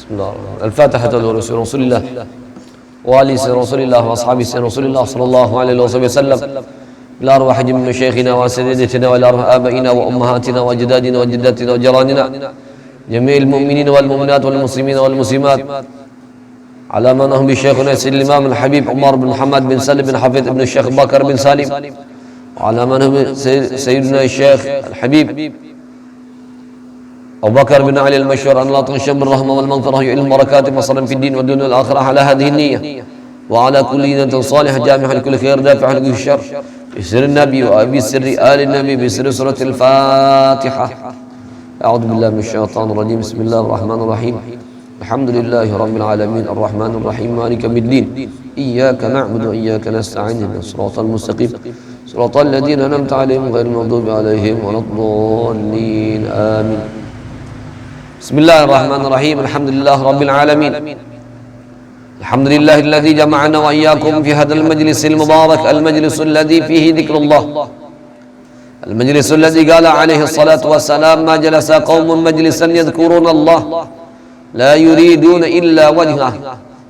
Bismillahirrahmanirrahim. Al-Fatihah li Rasulillah wa ali Rasulillah wa ashabi Rasulillah sallallahu alaihi wasallam. Ila arwah jami' masyayikhina wa sayyidatina wa ila arwah abaina wa ummahatina wa ajdadina wa jaddatina wa jaranina jami'il mu'minina wal mu'minat wal muslimina wal muslimat. Ala man hum bi Syekhina Sayyidil Imam Al-Habib Umar bin Muhammad bin Salim bin Hafidh ibn Syekh Bakar bin Salim. Ala man hum Sayyidina Syekh Al-Habib أبو بكر بن علي المشهور أن الله تنشم بالرحمة والمغفرة وعلم بركات مصرا في الدين والدنيا والآخرة على هذه النية وعلى كل نية صالحة جامعة لكل خير دافع لكل شر بسر النبي وأبي سر آل النبي بسر سورة الفاتحة. أعوذ بالله من الشيطان الرجيم. بسم الله الرحمن الرحيم. الحمد لله رب العالمين الرحمن الرحيم مالك يوم الدين إياك نعبد وإياك نستعين اهدنا الصراط المستقيم صراط الذين أنعمت عليهم غير المغضوب عليهم ولا الضالين آمين. بسم الله الرحمن الرحيم. الحمد لله رب العالمين. الحمد لله الذي جمعنا وإياكم في هذا المجلس المبارك، المجلس الذي فيه ذكر الله، المجلس الذي قال عليه الصلاة والسلام ما جلس قوم مجلسا يذكرون الله لا يريدون إلا وجهه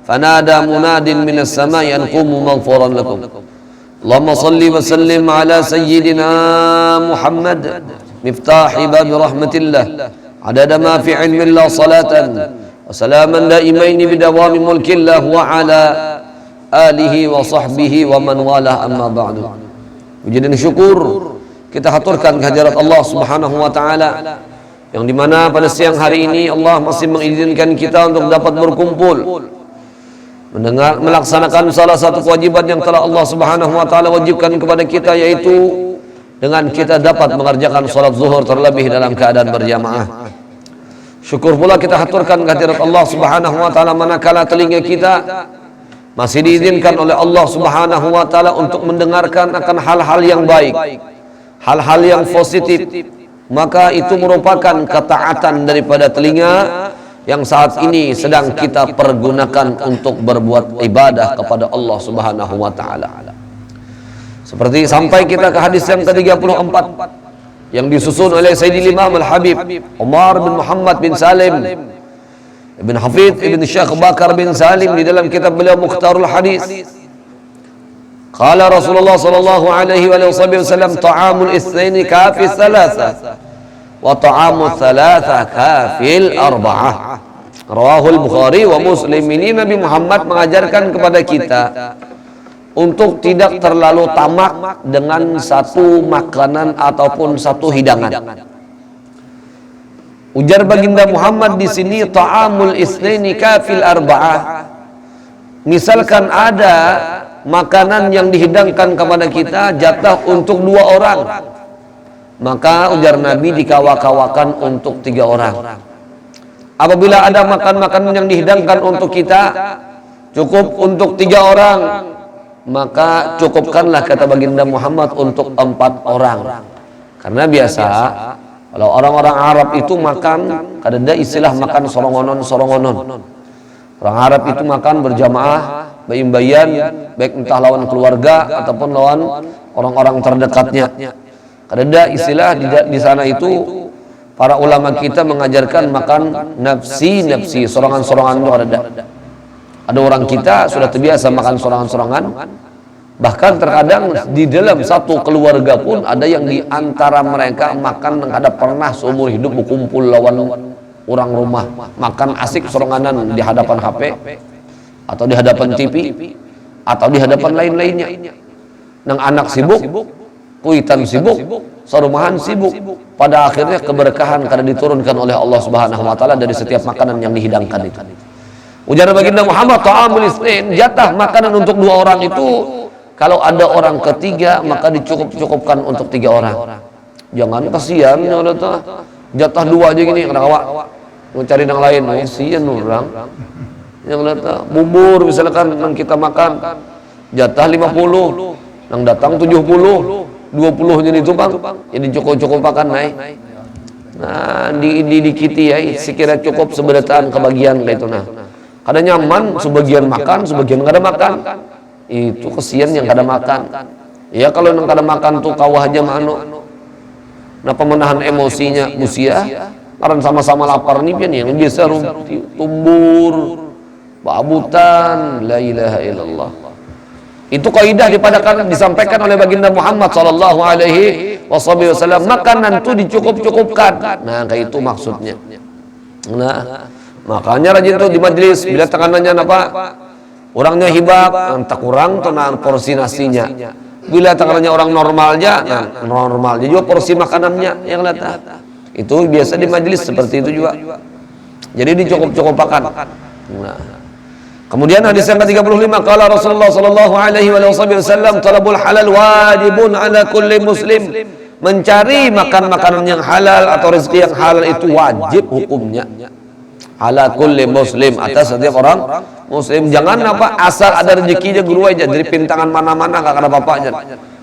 فنادى مناد من السماء أن قوموا مغفورا لكم. اللهم صل وسلم على سيدنا محمد مفتاح باب رحمة الله عدد ما في علم الله صلاة وسلاما دائمين بدوام ملك الله وعلى آله وصحبه ومن والاه أما بعد. Puji dan syukur kita haturkan kehadirat Allah Subhanahu wa taala yang dimana pada siang hari ini Allah masih mengizinkan kita untuk dapat berkumpul mendengar melaksanakan salah satu kewajiban yang telah Allah Subhanahu wa taala wajibkan kepada kita, yaitu dengan kita dapat mengerjakan salat zuhur terlebih dalam keadaan berjamaah. Syukur pula kita haturkan kehadirat Allah Subhanahu wa taala manakala telinga kita masih diizinkan oleh Allah Subhanahu wa taala untuk mendengarkan akan hal-hal yang baik, hal-hal yang positif, maka itu merupakan ketaatan daripada telinga yang saat ini sedang kita pergunakan untuk berbuat ibadah kepada Allah Subhanahu wa taala. Seperti sampai kita ke hadis yang ke-34 yang disusun oleh Sayyidil Imam Al-Habib Umar bin Muhammad bin Salim Ibn Hafidh Ibn Syekh Bakar bin Salim di dalam kitab beliau Mukhtarul Hadis. Qala Rasulullah sallallahu alaihi wasallam ta'amul itsnaini kafi thalatha wa ta'amul thalatha kafil arba'ah. Rawahul Bukhari wa Muslim. Ini Nabi Muhammad mengajarkan kepada kita untuk tidak terlalu tamak dengan satu makanan ataupun satu hidangan. Ujar baginda Muhammad di sini ta'amul itsnaini kafil arba'ah. Misalkan ada makanan yang dihidangkan kepada kita jatah untuk 2 orang, maka ujar Nabi dikawa-kawakan untuk 3 orang. Apabila ada makan-makanan yang dihidangkan untuk kita cukup untuk 3 orang, maka cukupkanlah kata baginda Muhammad untuk 4 orang. Karena biasa kalau orang-orang Arab itu makan, kadang-kadang istilah makan sorongonon. Orang Arab itu makan berjamaah, bayim-bayan, baik entah lawan keluarga ataupun lawan orang-orang terdekatnya. Kadang-kadang istilah di sana itu para ulama kita mengajarkan makan nafsi, sorongan-sorongan itu ada. Ada orang kita sudah terbiasa makan sorangan-sorangan. Bahkan terkadang di dalam satu keluarga pun ada yang di antara mereka makan yang ada pernah seumur hidup berkumpul lawan orang rumah, makan asik soranganan di hadapan HP atau di hadapan TV atau di hadapan lain-lainnya. Nang anak sibuk, kuitan sibuk, sarumahan sibuk. Pada akhirnya keberkahan karena diturunkan oleh Allah Subhanahu wa taala dari setiap makanan yang dihidangkan itu. Ujar baginda Muhammad ta'amul itsnain, jatah makanan untuk 2 orang itu kalau ada orang ketiga maka dicukup-cukupkan untuk 3 orang. Jangan kasihan ya Allah, jatah 2 aja gini kena awak mau cari yang lain, kasihan orang. Yang Allah bubur misalkan yang kita makan jatah 50, yang datang 70, 20 jadi tumpang, jadi cukup makan naik. Nah, dikiti ya, sekira cukup sebedataan kebagian kayak itu nah. Kadang nyaman sebagian makan, sebagian nggak ada makan. Itu kesian yang nggak ada makan. Ya kalau yang nggak ada makan tuh kawah aja mano. Nah pemenahan emosinya musia, Karena sama-sama lapar nih pian yang biasa tumbur, babutan, la ilaha illallah. Itu kaidah disampaikan oleh baginda Muhammad sallallahu alaihi wasallam, makanan itu dicukup-cukupkan. Nah, kayak itu maksudnya. Nah, makanya rajin tuh di majelis bila tekanannya apa? Orangnya hibab, entah kurang tuh nah porsi nasinya. Bila tekanannya orang normalnya, nah normalnya juga porsi makanannya yang datang. Itu biasa di majelis seperti itu juga. Jadi dicukup-cukupkan. Nah, kemudian hadis yang ke-35, qala Rasulullah sallallahu alaihi wasallam, talabul halal wajibun ala kulli muslim. Mencari makan makanan yang halal atau rezeki yang halal itu wajib hukumnya. Ala kulli muslim, atas setiap orang muslim. Jangan apa asal ada rezekinya guru aja dari pintangan mana-mana enggak ada apa-apanya.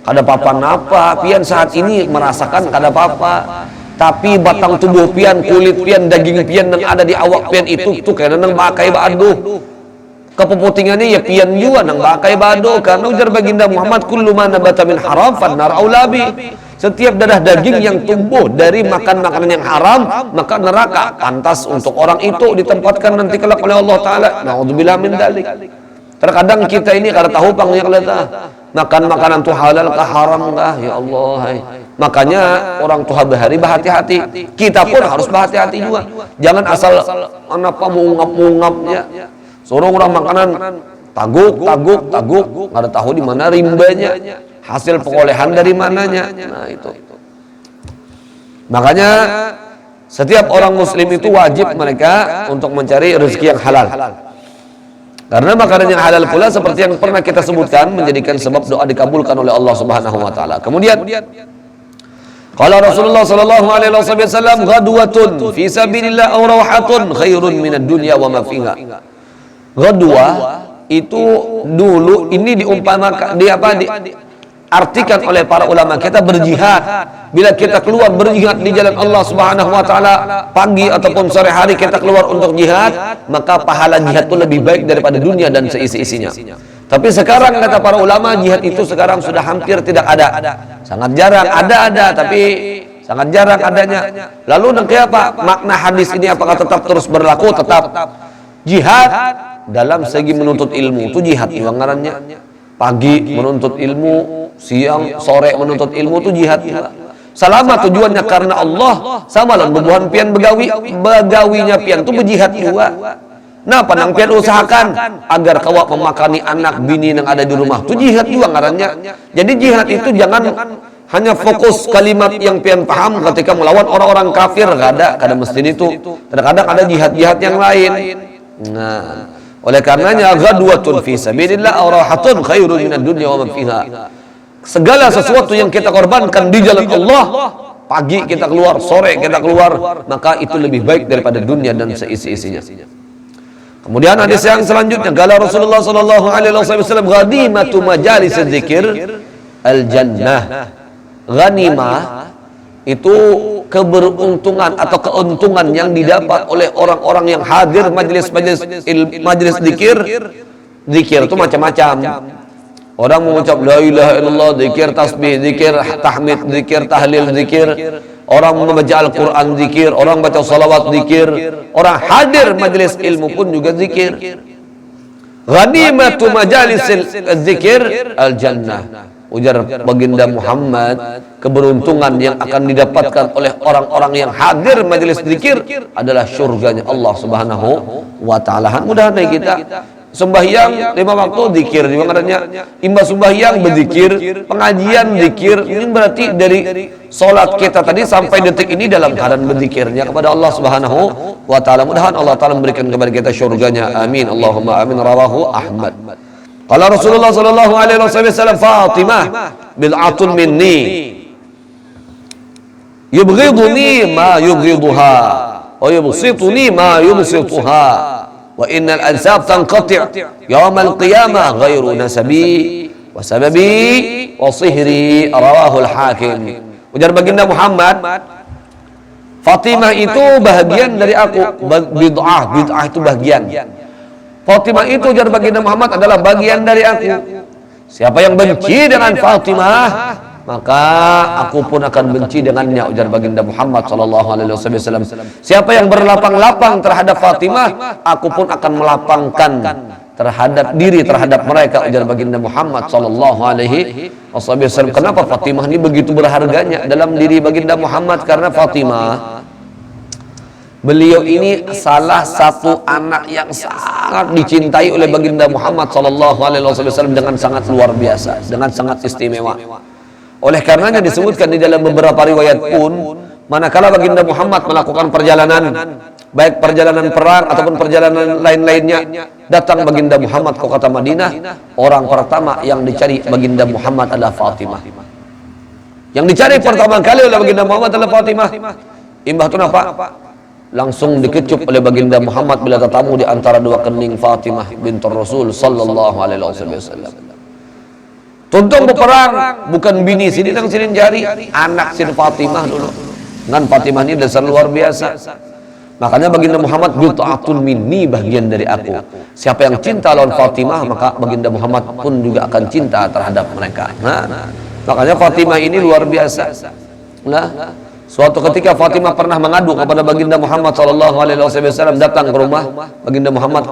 Kada apa-apa napa, pian saat ini merasakan kada apa-apa. Tapi batang tubuh pian, kulit pian, daging pian yang ada di awak pian itu tuh kayaknya nang bakai badu. Keputingannya ya pian juga nang bakai badu, karena ujar baginda Muhammad, kullu ma nabata min haram fannar aulabi. Setiap darah daging yang tumbuh dari makan makanan yang haram, maka neraka pantas untuk orang itu ditempatkan nanti kelak oleh Allah Ta'ala. Na'udzubillah min dalik. Terkadang kita ini kada tahu pangnya kelata makan makanan itu halal kah haram kah, ya Allah. Makanya orang tua bahari berhati-hati, kita pun harus berhati-hati juga. Jangan asal apa mengungap-ungapnya. Seorang orang makanan taguk, nggak ada tahu di mana rimbanya, hasil pengolehan dari mananya. Nah itu. Makanya setiap orang muslim itu wajib mereka untuk mencari rezeki yang halal. Karena makanan yang halal pula seperti yang pernah kita sebutkan menjadikan sebab doa dikabulkan oleh Allah Subhanahu wa taala. Kemudian qala Rasulullah sallallahu alaihi wasallam, ghadwatun fi sabilillah aw rawhatun khairun minad dunya wa ma fiha. Ghadwah itu dulu ini diumpamakan artikan oleh para ulama, kita berjihad. Bila kita keluar berjihad di jalan Allah Subhanahu wa taala pagi ataupun sore hari kita keluar untuk jihad, maka pahala jihad itu lebih baik daripada dunia dan seisi-isinya. Tapi sekarang kata para ulama, jihad itu sekarang sudah hampir tidak ada. Sangat jarang ada tapi sangat jarang adanya. Lalu nanti apa? Makna hadis ini apakah tetap terus berlaku? Tetap. Jihad dalam segi menuntut ilmu itu jihad juga ngarannya. Pagi menuntut ilmu, siang, sore menuntut ilmu itu jihad juga. Selama tujuannya karena Allah, sama lah bebuhan pian begawinya pian itu berjihad juga. Nah, panang pian usahakan agar kawak memakani anak bini yang ada di rumah itu jihad juga ngarannya. Jadi jihad itu jangan hanya fokus kalimat yang pian paham ketika melawan orang-orang kafir, kada mesti itu. Kadang-kadang ada jihad-jihad yang lain. Nah, oleh karenanya ghadwatun fi sabilillah aw rahatun khairun minad dunya wa ma fiha. Segala sesuatu yang kita korbankan di jalan Allah, pagi kita keluar, sore kita keluar, maka itu lebih baik daripada dunia dan seisi-isinya. Kemudian hadis yang selanjutnya, qala Rasulullah sallallahu alaihi wasallam, ghanimatu majalis dzikir al-jannah. Ghanimah itu keberuntungan atau keuntungan yang didapat oleh orang-orang yang hadir majelis zikir. Zikir itu macam-macam. Orang mengucap la ilaha illallah, zikir tasbih, zikir tahmid, zikir tahlil, zikir. Orang membaca Al-Quran, zikir. Orang baca salawat, zikir. Orang hadir majelis ilmu pun juga zikir. Ghanimatu majalis zikir al-jannah. Ujar baginda Muhammad, keberuntungan yang akan didapatkan oleh orang-orang yang hadir majelis zikir adalah surganya Allah Subhanahu wa taala. Mudah-mudahan kita sembahyang 5 waktu zikir juga katanya, imbas sembahyang berzikir, pengajian zikir. Ini berarti dari salat kita tadi sampai detik ini dalam keadaan berzikirnya kepada Allah Subhanahu wa taala. Mudah-mudahan Allah taala memberikan kepada kita surganya. Amin. Allahumma amin. Rawahu Ahmad. Qala Rasulullah sallallahu alaihi wasallam, Fatimah bid'atun minni yubghiduni ma yubghiduha wa yubsituni ma yubsituha wa innal ansab tanqati' yawmal qiyamah ghairu nasabi wa sababi wa sihri. Rawahul Hakim. Ujar baginda Muhammad, Fatimah itu bahagian dari aku. Bid'ah itu bagian. Fatimah itu ujar baginda Muhammad adalah bagian dari aku. Siapa yang benci dengan Fatimah, maka aku pun akan benci dengannya, ujar baginda Muhammad sallallahu alaihi wasallam. Siapa yang berlapang-lapang terhadap Fatimah, aku pun akan melapangkan terhadap mereka, ujar baginda Muhammad sallallahu alaihi wasallam. Kenapa Fatimah ini begitu berharganya dalam diri baginda Muhammad? Karena Fatimah, beliau ini salah satu anak yang sangat dicintai oleh baginda Muhammad sallallahu alaihi wasallam dengan sangat luar biasa, dengan sangat istimewa. Oleh karenanya disebutkan di dalam beberapa riwayat pun, manakala baginda Muhammad melakukan perjalanan, baik perjalanan perang ataupun perjalanan lain-lainnya, datang baginda Muhammad ke kota Madinah, orang pertama yang dicari baginda Muhammad adalah Fatimah. Yang dicari pertama kali oleh baginda Muhammad adalah Fatimah. Imbah itu apa? Langsung dikecup oleh baginda Muhammad bila tetamu di antara dua kening Fatimah bintur Rasul sallallahu alaihi wasallam. Tuntung berperang, bukan bini sini dan sini jari, anak sin Fatimah dulu. Dengan Fatimah ini dasar luar biasa. Makanya baginda Muhammad bid'atun minni, bagian dari aku. Siapa yang cinta lawan Fatimah, maka baginda Muhammad pun juga akan cinta terhadap mereka. Nah, makanya Fatimah ini luar biasa. Nah, suatu ketika Fatimah pernah mengadu kepada baginda Muhammad sallallahu alaihi wasallam, datang ke rumah baginda Muhammad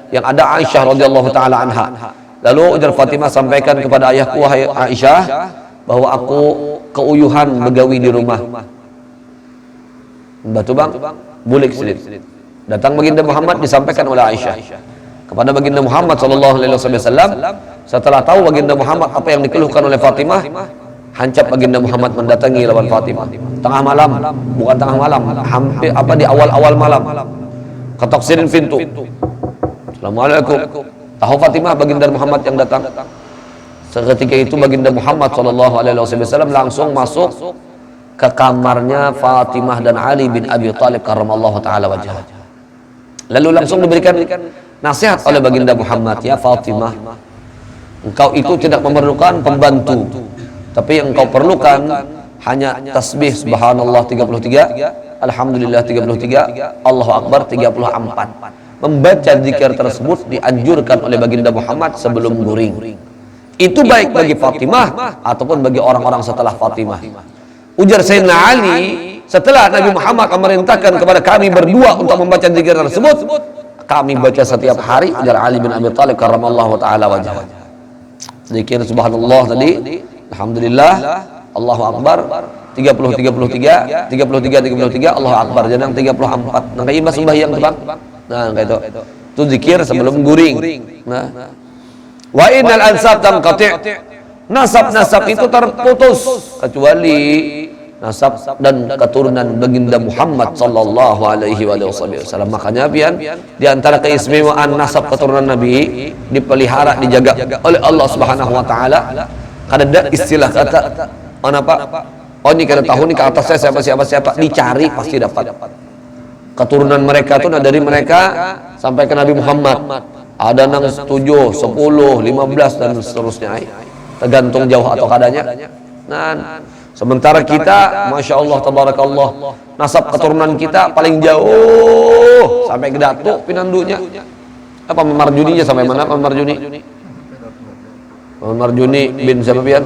yang ada Aisyah radhiyallahu taala anha. Lalu ujar Fatimah, sampaikan kepada ayahku, wahai Aisyah, bahwa aku keuyuhan begawi di rumah. Batu bang, bulik sedikit. Datang baginda Muhammad, disampaikan oleh Aisyah kepada baginda Muhammad sallallahu alaihi wasallam. Setelah tahu baginda Muhammad apa yang dikeluhkan oleh Fatimah, hancap baginda Muhammad mendatangi lawan Fatimah. Tengah malam, bukan tengah malam, hampir di awal-awal malam. Ketoksirin pintu. Assalamualaikum. Tahu Fatimah baginda Muhammad yang datang. Seketika itu baginda Muhammad sallallahu alaihi wasallam langsung masuk ke kamarnya Fatimah dan Ali bin Abi Thalib karramallahu taala wajhah. Lalu langsung diberikan nasihat oleh baginda Muhammad, ya Fatimah, engkau itu tidak memerlukan pembantu, tapi yang engkau perlukan hanya tasbih subhanallah 33, alhamdulillah 33, Allahu akbar 34. Membaca zikir tersebut dianjurkan oleh baginda Muhammad sebelum guring. Itu baik bagi Fatimah ataupun bagi orang-orang setelah Fatimah. Ujar Sayyidina Ali, setelah Nabi Muhammad memerintahkan kepada kami berdua untuk membaca zikir tersebut, kami baca setiap hari. Ujar Ali bin Abi Thalib karramallahu taala wajhah. Zikir subhanallah tadi, alhamdulillah, Allahu akbar 33, Allahu akbar jangan 34. Nah, imbas sembahyang teman. Nah, kayak itu zikir sebelum guring. Nah, wa innal ansab tanqati', nasab-nasab itu terputus kecuali nasab dan keturunan baginda Muhammad sallallahu alaihi wasallam. Makanya pian di antara keistimewaan nasab keturunan Nabi dipelihara, dijaga oleh Allah Subhanahu wa taala. Ada istilah kata apa? Oh, ini kada tahu nih ke atas saya siapa dicari pasti dapat. Keturunan mereka itu dari mereka sampai ke Nabi Muhammad. Ada nang 7, 10, 15 dan seterusnya. Tergantung jauh atau kadanya. Nah, sementara kita, masya Allah, tabarakallah, nasab keturunan kita paling jauh sampai ke Datuk Pinandunya. Apa Marjuninya sampai mana? Marjuni bin siapa pian?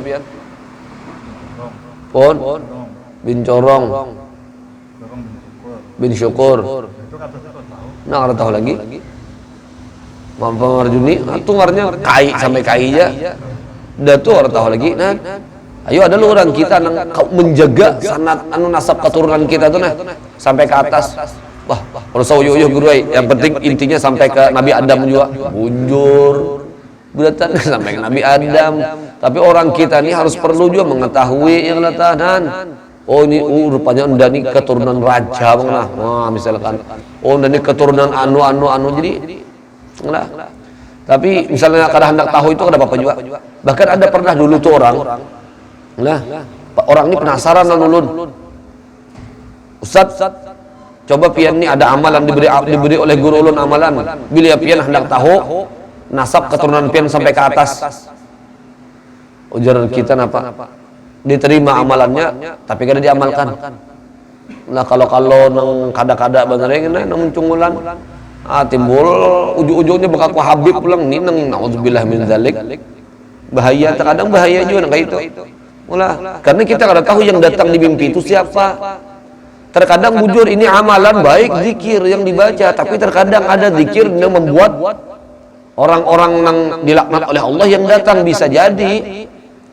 Pon bin Corong bin Syukur. Nah, ada tahu lagi. Mampu Marjuni, itu warnanya kai sampai kai aja. Dah tuh orang tahu lagi. Nah, ayo ada lu orang kita nang menjaga sanad nasab keturunan kita tuh nah sampai ke atas. Wah, urusau yo guru yang penting intinya sampai ke Nabi Adam juga. Bujur. Beratan sampai ke Nabi Adam. Tapi orang kita ini harus perlu juga mengetahui yang latahan. Oh, ini rupanya anda ini keturunan raja bang nah. Wah, misalkan oh anda ini keturunan anu jadi nah. Tapi misalnya kada hendak tahu itu kada apa-apa juga. Bahkan ada pernah dulu tuh orang ini penasaran ulun. Ustaz, coba pian nih ada amalan diberi oleh guru ulun amalan. Bila pian hendak tahu nasab keturunan pian sampai ke atas. Ujar kita apa? Diterima amalannya tapi kada diamalkan. Nah, kalau nang kada-kada benernya nang muncungulan timbul ujung-ujungnya bakal ku Habib pulang nih nang naudzubillah min dzalik. Bahaya, terkadang bahaya juga nang kayak itu. Karena kita kada tahu yang datang di mimpi itu siapa. Terkadang bujur ini amalan baik, zikir yang dibaca, tapi terkadang ada zikir yang membuat orang-orang yang dilaknat oleh Allah yang datang, bisa jadi.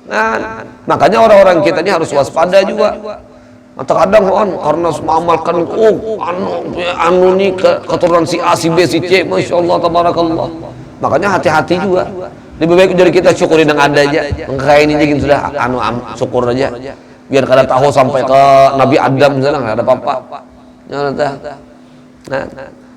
Nah, makanya orang-orang kita ini harus waspada juga. Terkadang karena mengamalkan anu nih keturunan si A, si B, si C, masya Allah, tabarakallah. Makanya hati-hati juga. Lebih baik dari kita syukuri yang ada aja. Kayak ini jadi sudah syukur aja. Biar kada tahu sampai ke Nabi Adam sana nggak ada apa-apa. Nah,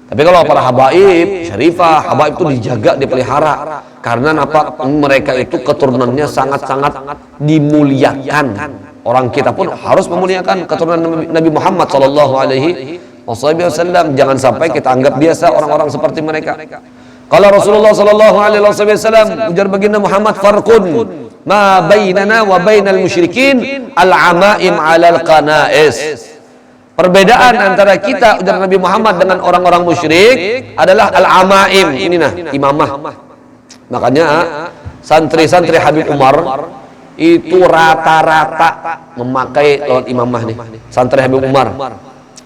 tapi kalau para habaib, syarifah, habaib itu dijaga, dipelihara. Karena apa? Mereka itu keturunannya sangat-sangat dimuliakan. Orang kita pun harus memuliakan keturunan Nabi Muhammad sallallahu alaihi wasallam. Jangan sampai kita anggap biasa orang-orang seperti mereka. Kalau Rasulullah sallallahu alaihi wasallam ujar baginda Muhammad, farqun ma bainana wa bainal musyrikin al-amaim 'alal qana'is. Perbedaan antara kita ujar Nabi Muhammad dengan orang-orang musyrik adalah al-amaim. Ini nah, imamah. Makanya santri-santri Habib Umar itu rata-rata memakai lewat imamah nih, santri Habib Umar.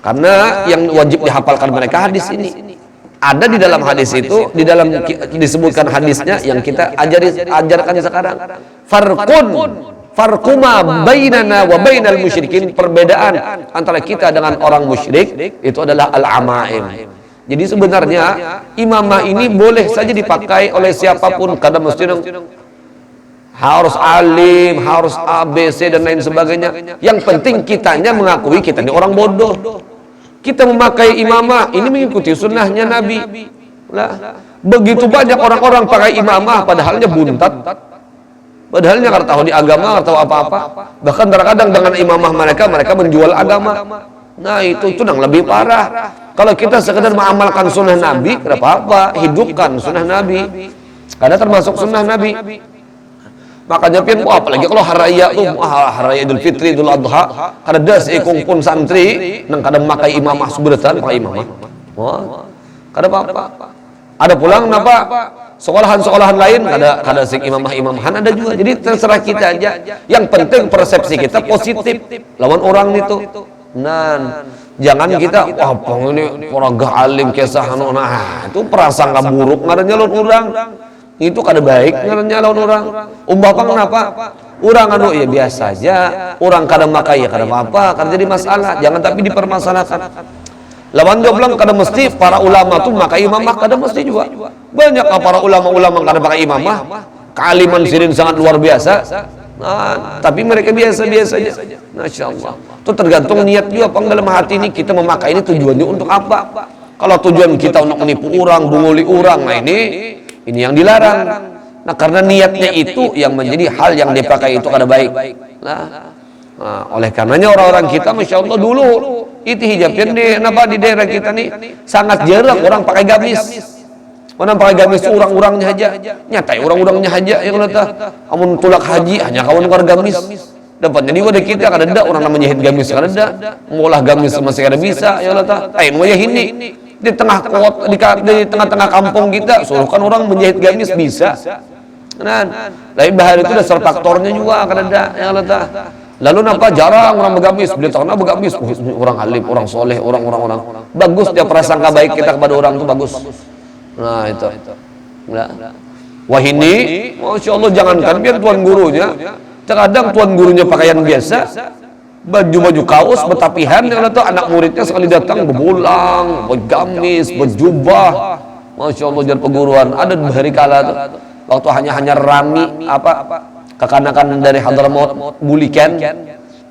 Karena yang wajib dihafalkan mereka hadis ini. Ada di dalam hadis itu, di dalam disebutkan hadisnya yang kita ajarkan sekarang. Farquma bainana wa bainal musyrikin, perbedaan antara kita dengan orang musyrik itu adalah al-amaim. Jadi sebenarnya imamah ini boleh saja dipakai oleh siapapun, kadang mesti harus alim, harus A, B, C dan lain sebagainya. Yang penting kitanya mengakui kita ini orang bodoh. Kita memakai imamah ini mengikuti sunnahnya Nabi. Begitu banyak orang-orang pakai imamah padahalnya buntat. Padahalnya nggak tahu di agama, nggak tahu apa-apa. Bahkan terkadang dengan imamah mereka menjual agama. Nah itu yang lebih parah. Kalau kita sekedar mengamalkan sunnah Nabi, kenapa apa? Hidupkan sunnah Nabi. Karena termasuk sunnah Nabi. Makanya pian apalagi kalau hari raya Idul Fitri, Idul Adha, kada das kumpul santri nang kada memakai imamah seberatan pakai imamah. Wah, kada apa-apa. Ada pulang napa? Sekolahan-sekolahan lain kada sik imamahan ada juga. Jadi terserah kita aja. Yang penting persepsi kita positif lawan orang itu. Nah, jangan kita apa ini orang gak alim kisah nah itu prasangka buruk ngarannya lawan orang. Itu kada baik ngarannya lawan orang. Umpama kenapa? Orang ya biasa aja. Orang kada makai ya kada apa-apa, kada jadi masalah. Jangan tapi dipermasalahkan. Lawan dia bilang kada mesti para ulama tuh makai imamah, kada mesti juga. Banyak para ulama-ulama kada pakai imamah, kealiman sirin sangat luar biasa. Nah, tapi mereka biasa-biasa aja. Masyaallah. Itu tergantung niat juga pang dalam hati ini kita memakai ini tujuannya untuk apa? Kalau tujuan kita untuk menipu orang, bunguli orang, nah ini yang dilarang. Nah, karena niatnya itu yang menjadi hal yang dipakai itu kada baik. Nah, oleh karenanya orang-orang kita Masya Allah dulu itu hijabnya di daerah kita nih sangat jarang orang pakai gamis. Orang pakai gamis orang-orangnya aja. Nyatai orang-orangnya aja yang kata amun tulak haji hanya kawan keluar gamis. Dapatnya di wadah kita kada ada orang namanya jahit gamis kada ada. Ngolah gamis masih kada bisa ya kata. Mau ya ini di tengah kota di tengah-tengah kampung kita suruhkan orang menjahit gamis bisa. Nah, tapi bahaya itu dasar faktornya juga kada ada ya kata. Lalu napa jarang orang bergamis, beliau karena bergamis orang alim, orang soleh, orang bagus dia prasangka baik kita kepada orang itu bagus. Nah itu. Wah ini, Masya Allah jangankan biar tuan gurunya, terkadang tuan gurunya pakaian biasa, baju kaos betapihan yang itu anak muridnya sekali datang berbolang, bergamis, berjubah. Masya Allah jangan perguruan ada hari kala tuh, waktu hanya rami kekanakan dari Hadramaut bulikan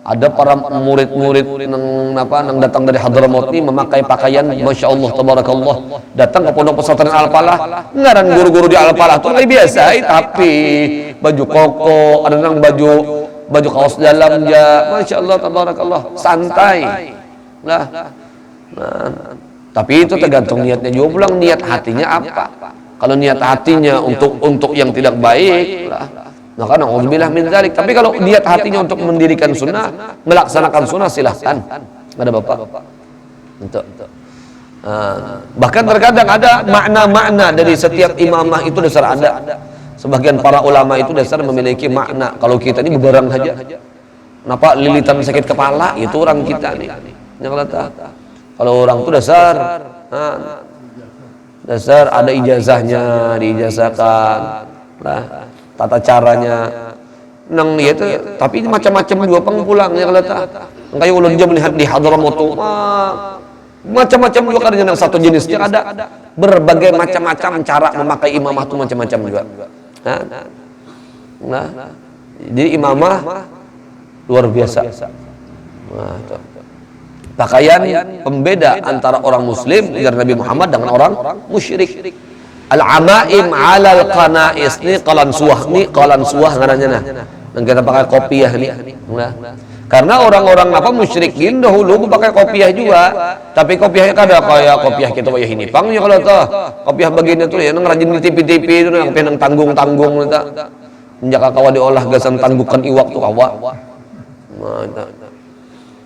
ada para murid-murid nang datang dari Hadramaut ini memakai pakaian Masya Allah tabarakallah datang ke pondok pesantren Al-Falah ngaran guru-guru di Al-Falah itu lebih biasa tapi baju koko ada nang baju kaos dalam ya Masya Allah tabarakallah santai nah tapi itu tergantung niatnya juga pulang niat hatinya apa kalau niat hatinya untuk yang tidak baik maka na'udzubillah min dzalik. Tapi kalau niat hatinya untuk mendirikan sunnah, melaksanakan sunnah silahkan. Ada bapak. Untuk. Bahkan terkadang ada makna-makna dari setiap imamah itu dasar ada. Sebagian para ulama itu dasar memiliki makna. Kalau kita ini berbarang saja. Kenapa lilitan sakit kepala? Itu orang kita nih. Yang kata, kalau orang itu dasar, dasar ada ijazahnya, diijazahkan, lah, tata caranya, nang dia itu, tapi macam-macam juga pengpulang yang kata, kayak ulun jam melihat di Hadramaut, macam-macam juga kan yang satu jenisnya ada berbagai macam-macam cara memakai imamah itu macam-macam juga. Nah, jadi imamah luar biasa. Nah, pakaian pembeda antara orang muslim dari Nabi Muhammad dengan orang musyrik. Al-amaim 'alal qanais ni qalan suah ngarannya nah. Dan kita pakai kopiah nih. Nah, karena orang-orang apa musyrikin dahulu pakai kopiah juga, tapi kopiahnya kada kayak kopiah kita wayah ini. Pang ya kalau tah kopiah begini tuh ya nang rajin di TV-TV itu nang penang tanggung-tanggung eta. Menjaga kawa diolah gasan tanggukan iwak tuh kawa. Nah,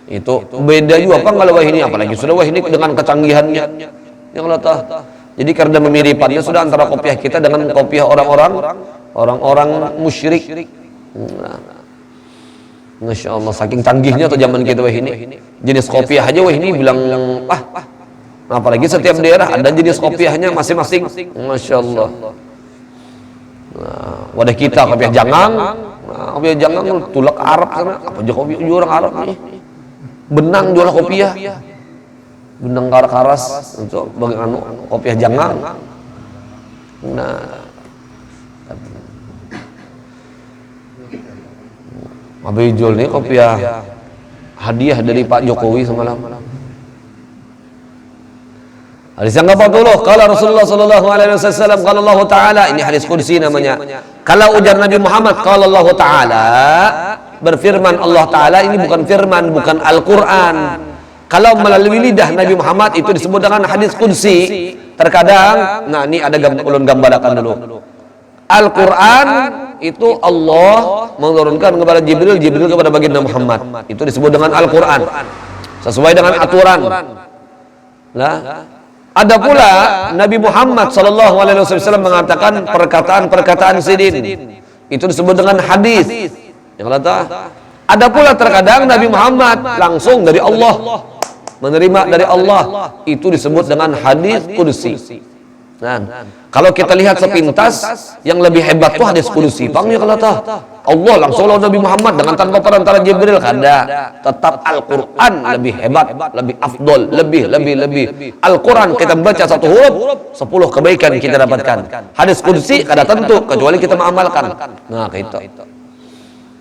itu beda juga apa kalau wah ini, apalagi sudah wah ini dengan kecanggihannya yang Allah tahu. Jadi karena memiripannya sudah antara kopiah kita dengan kopiah orang-orang musyrik. Nah, Masya Allah, saking canggihnya tuh zaman kita wah ini. Jenis kopiah aja wah ini bilang apalagi setiap daerah ada jenis kopiahnya masing-masing. Masya Allah. Nah, wadah kita kopiah jangang. Nah, kopiah jangang tulak Arab sana. Apa aja kopiah orang Arab nih. Benang jual kopiah, benang karas untuk bagian kopiah jangan. Nah, Abi jual nih kopiah hadiah dari Pak Jokowi semalam. Hadis yang ke-40, kala Rasulullah sallallahu alaihi wasallam, kala Allah Ta'ala, ini hadis qudsi namanya. Kalau ujar Nabi Muhammad, kala Allah Ta'ala, berfirman Allah Ta'ala, ini bukan firman, bukan Al-Quran. Kalau melalui lidah Nabi Muhammad itu disebut dengan hadis qudsi. Terkadang, nah ini ada ulun gambarkan dulu. Al-Quran itu Allah menurunkan kepada Jibril kepada baginda Muhammad. Itu disebut dengan Al-Quran. Sesuai dengan aturan. Nah, ada pula Nabi Muhammad sallallahu alaihi wasallam mengatakan perkataan sidin. Itu disebut dengan hadis. Yang kata, ada pula terkadang Nabi Muhammad langsung dari Allah, menerima dari Allah, itu disebut dengan hadis qudsi. Nah, kalau kita lihat sepintas, yang lebih hebat tuh hadis qudsi. Paham ya kalau Allah langsung lawan Nabi Muhammad dengan tanpa perantara Jibril, kada. Tetap Al-Quran lebih hebat, lebih afdol, lebih. Al-Quran kita baca satu huruf, 10 kebaikan kita dapatkan. Hadis qudsi kada tentu kecuali kita mengamalkan. Nah, gitu.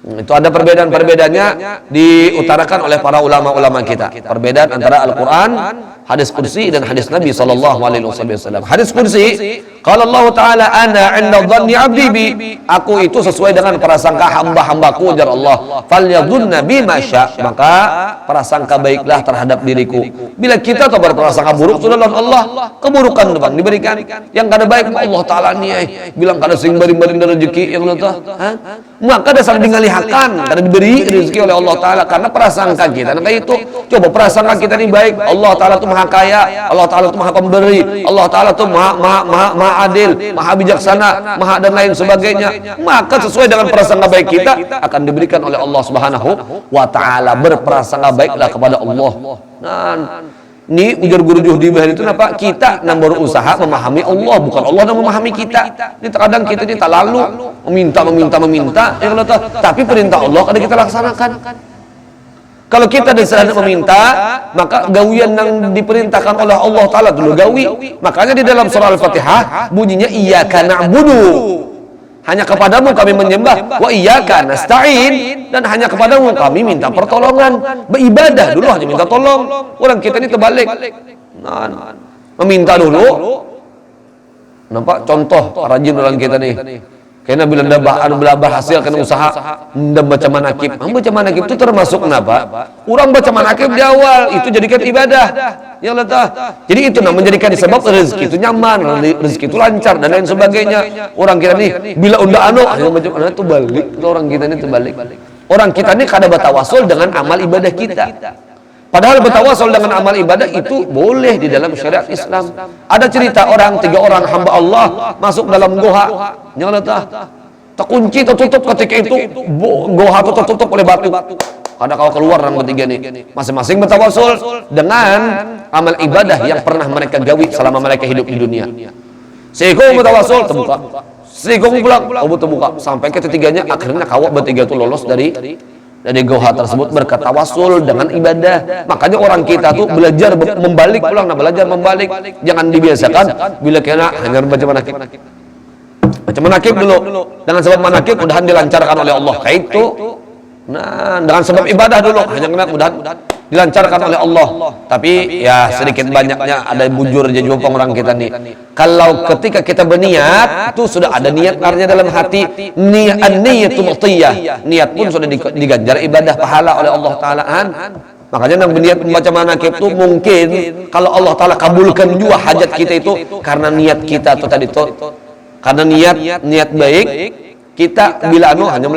Itu ada perbedaan-perbedaannya diutarakan oleh para ulama-ulama kita. Perbedaan antara Al-Quran, hadis qudsi dan hadis Nabi sallallahu alaihi wasallam. Hadis qudsi, qala Allah Ta'ala, ana 'inda dhanni 'abdi bi. Aku itu sesuai dengan prasangka hamba-hambaku, ujar Allah. Falyadhunna bima sya. Maka prasangka baiklah terhadap diriku. Bila kita tak berprasangka buruk, sudah Allah keburukan depan diberikan. Yang kada baik Allah Ta'ala nih bilang kada sing bari-bari rezeki yang Allah. Maka dasar dingalihakan, kada diberi rezeki oleh Allah Ta'ala karena prasangka kita. Nah itu coba prasangka kita ini baik. Allah Ta'ala itu maha kaya, Allah Ta'ala itu maha pemberi, Allah Ta'ala itu maha adil, maha bijaksana, maha dan lain sebagainya. Maka sesuai dengan prasangka baik kita akan diberikan oleh Allah Subhanahu wa Ta'ala. Berprasangka baiklah kepada Allah. Nah, ini ujar guru Juhdi Bahari itu apa? Kita yang berusaha memahami Allah, bukan Allah yang memahami kita. Ini terkadang kita ini tak lalu meminta, ya Allah, tapi perintah Allah kadang kita laksanakan. Kalau kita disana meminta, maka gawian yang diperintahkan oleh Allah Ta'ala dulu gawi. Makanya di dalam surah Al-Fatihah bunyinya iyyaka na'budu. Hanya kepadamu kami menyembah, wa iyyaka nasta'in, dan hanya kepadamu kami minta pertolongan. Beribadah dulu hanya minta tolong. Orang kita ini terbalik. Nah, meminta dulu. Nampak contoh rajin orang kita nih. Karena bila anda berhasil kena usaha, anda baca manakib. Baca manakib itu termasuk kenapa? Orang baca manakib di awal itu jadikan ibadah. Ya Allah. Jadi itu menjadikan sebab rezeki itu nyaman, rezeki itu lancar dan lain sebagainya. Orang kita nih bila unda baca itu balik. Orang kita ini terbalik. Orang kita ini kada bertawasul dengan amal ibadah kita. Padahal bertawasul dengan amal ibadah itu boleh di dalam syariat Islam. Ada cerita tiga orang hamba Allah masuk dalam goha. Jangan terkunci tertutup ketika itu goha itu tertutup oleh batu. Ada kalau keluar orang bertiga nih, masing-masing bertawasul dengan amal ibadah yang pernah mereka gawi selama mereka hidup di dunia. Sikung bertawasul terbuka, sikung pulang terbuka, sampai ketiganya akhirnya kawat bertiga itu lolos dari goha tersebut berkat tawasul dengan ibadah. Makanya orang kita tuh belajar membalik pulang, belajar membalik, jangan dibiasakan bila kena hanya baca manakib. Baca manakib dulu, dengan sebab manakib mudahan dilancarkan oleh Allah. Kayak itu. Nah, dengan sebab ibadah dulu, hanya kena mudahan dilancarkan oleh Allah. Tapi ya sedikit banyaknya ada bujur jadi orang kita nih. Kalau ketika kita berniat, itu sudah ada niat karena dalam hati, niyatul muhtiyah. Niat pun sudah diganjar ibadah pahala oleh Allah Ta'ala. Makanya yang berniat membaca manakib itu mungkin kalau Allah Ta'ala kabulkan juga hajat kita itu karena niat kita itu tadi itu. Karena niat baik kita bila hanya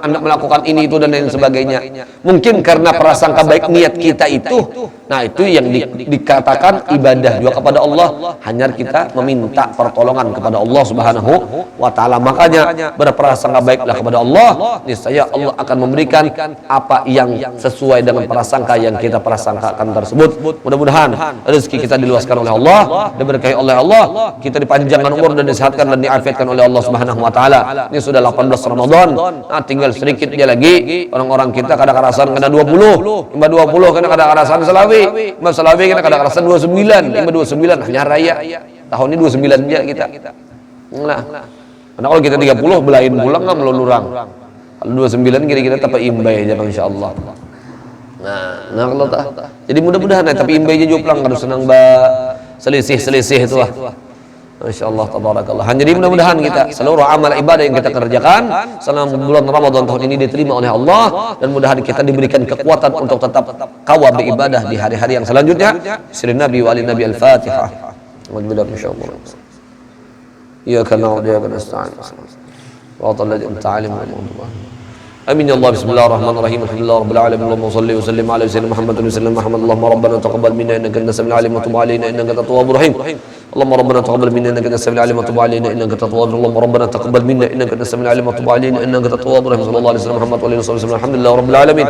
hendak melakukan ini itu dan lain sebagainya. Mungkin karena prasangka baik niat kita itu, nah itu yang dikatakan ibadah juga kepada Allah. Hanya kita meminta pertolongan kepada Allah Subhanahu wa Ta'ala. Makanya berprasangka baiklah kepada Allah, niscaya Allah akan memberikan apa yang sesuai dengan prasangka yang kita prasangkakan tersebut. Mudah-mudahan rezeki kita diluaskan oleh Allah, diberkahi oleh Allah, kita dipanjangkan umur dan disehatkan dan diafiatkan oleh Allah Subhanahu wa Ta'ala. Ini sudah 18 Ramadan, nah tinggal sedikit dia lagi. Orang-orang kita kadang-kadang kena 20, 20 kena kadang-kadang Selawi, Selawi kena kadang-kadang 29, 29 hanya raya. Tahun ini 29 aja kita. Nah, karena kalau kita 30 belain pulang nggak melulurang. Kalau 29 kira-kira tapi imbai aja insyaallah. Nah kalau tak, jadi mudah-mudahan tapi imbai aja juga pulang harus senang selisih itu lah. Insyaallah tabarakallah. Jadi mudah-mudahan kita seluruh amal ibadah yang kita kerjakan selama bulan Ramadan tahun ini diterima oleh Allah, dan mudah-mudahan kita diberikan kekuatan untuk tetap kawal beribadah di hari-hari yang selanjutnya. Sirrin Nabi wa ali Nabi Al-Fatihah. Alhamdulillah insyaallah. Iyyaka na'budu wa iyyaka nasta'in. Wa ta'ala ta'alim wa ta'ala. Amin ya Allah. Bismillahirrahmanirrahim. Alhamdulillahirabbil alamin. Allahumma shalli wa sallim ala sayyidina Muhammadin wa sallam Muhammad. Allahumma rabbana taqabbal minna innaka antas samiul alim wa tub alaina innaka antat tawwabur rahim. Allahumma rabbana taqabbal minna innaka antas samiul alim wa tub alaina innaka antat tawwabur rahim. Allahumma rabbana taqabbal minna innaka antas samiul alim wa tub alaina innaka antat tawwabur rahim. Sallallahu alaihi wasallam Muhammad wa alihi wasallam. Alhamdulillahirabbil alamin.